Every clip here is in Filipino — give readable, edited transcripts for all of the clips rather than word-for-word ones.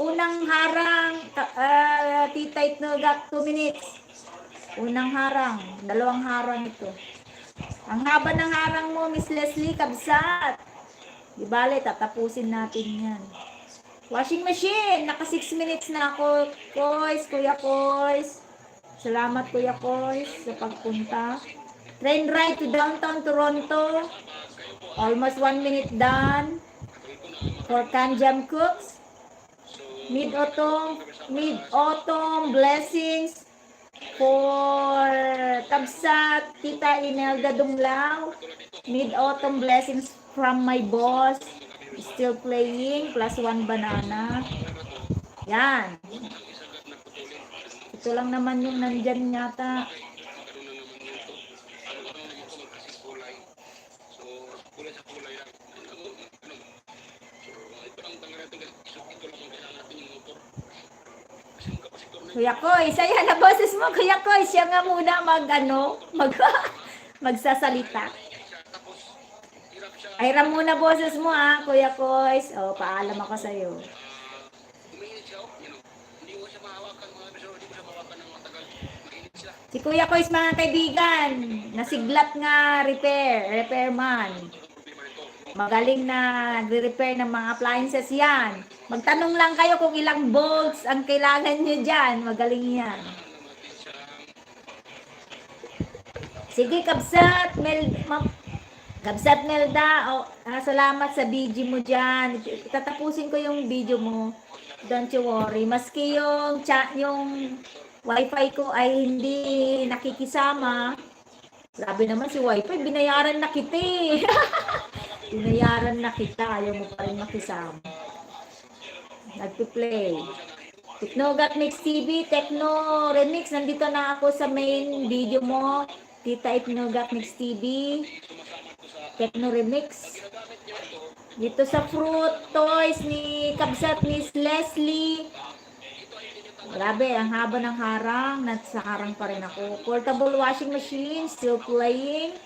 unang harang, Tita Itnogak, 2 minutes. Unang harang, dalawang harang ito. Ang haba ng harang mo, Miss Leslie Kabsat. Di bale, tatapusin natin yan. Washing machine, naka 6 minutes na ako. Kois, Kuya Kois. Salamat Kuya Kois sa pagpunta. Train ride to downtown Toronto. Almost 1 minute done. For Kanjam Cooks. Mid-autumn blessings for Kabsat, Tita Inelda Dumlao. Mid-autumn blessings from my boss. Still playing, +1 banana. Yan. Ito lang naman yung nandyan yata. Kuya Koy, saya na boses mo, Kuya Koy. Siya nga muna magsasalita. Ayram muna boses mo Kuya Koy. O, paalam ako sa'yo. Si Kuya Koy, mga kaibigan, nasiglat nga repairman. Magaling na nagre-repair ng mga appliances yan. Magtanong lang kayo kung ilang bolts ang kailangan nyo dyan. Magaling yan. Sige, Kabsat Melda. Salamat sa video mo dyan. Tatapusin ko yung video mo. Don't you worry. Maski yung wifi ko ay hindi nakikisama. Grabe naman si wifi. Binayaran na kita Binayaran na kita, ayaw mo pa rin makisama. Nagpi-play. Technogat Mix TV, Techno Remix. Nandito na ako sa main video mo. Tita Technogat Mix TV. Techno Remix. Dito sa fruit toys ni Kabsat Miss Leslie. Grabe, ang haba ng harang. Nasa harang pa rin ako. Portable washing machine, still playing.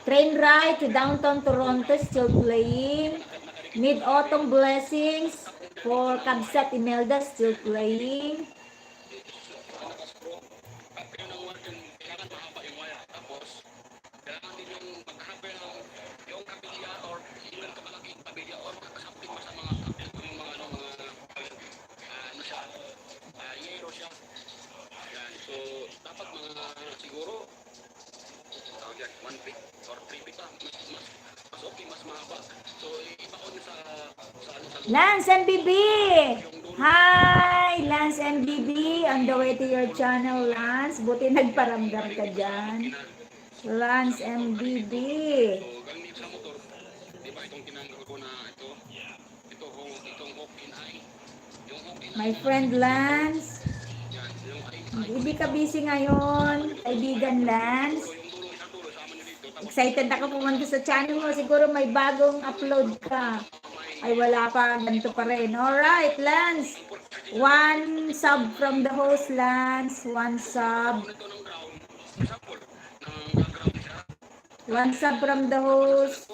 Train ride to downtown Toronto, still playing. Mid-autumn blessings for Kabsat Imelda, still playing. Lance MBB! Hi! Lance MBB! On the way to your channel, Lance. Buti nagparamdam ka dyan. Lance MBB. My friend Lance. Hindi ka busy ngayon, kaibigan Lance. Excited ako pumunta sa channel mo. Siguro may bagong upload ka. Ay, wala pa. Ganito pa rin. Alright, Lance. 1 sub from the host, Lance. 1 sub. 1 sub from the host.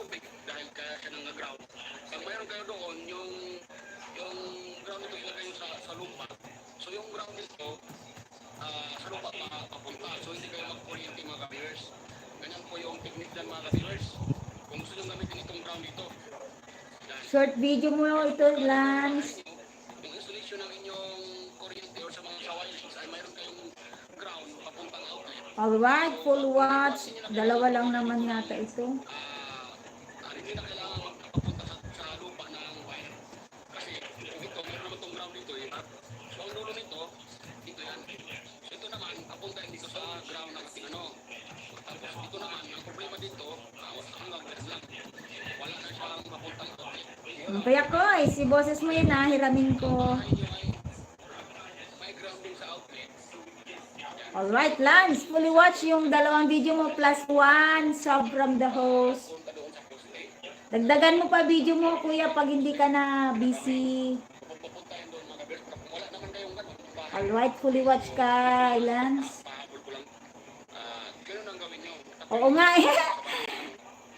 Short video mo ito, Lance. Yung installation ng inyong kuryente o sa mga wireless ay mayroon kayong ground papuntang outlet. Alright, full watch. Dalawa lang naman yata ito. Hindi na kailangan papunta sa lupa ng wire. Kasi kung ito, meron naman itong ground dito. So ang dulo nito, dito yan. So ito naman, papunta dito sa ground ng ating ano. Tapos dito naman, ang problema dito, hanggang gas lang. Wala na siyang papuntang outlet. Kaya ko, si boses mo yun hiramin ko. Alright, Lance, fully watch yung dalawang video mo +1 sub from the host. Dagdagan mo pa video mo, kuya, pag hindi ka na busy. Alright, fully watch ka, Lance. Oo nga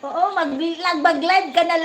Oo, mag-live ka na lang.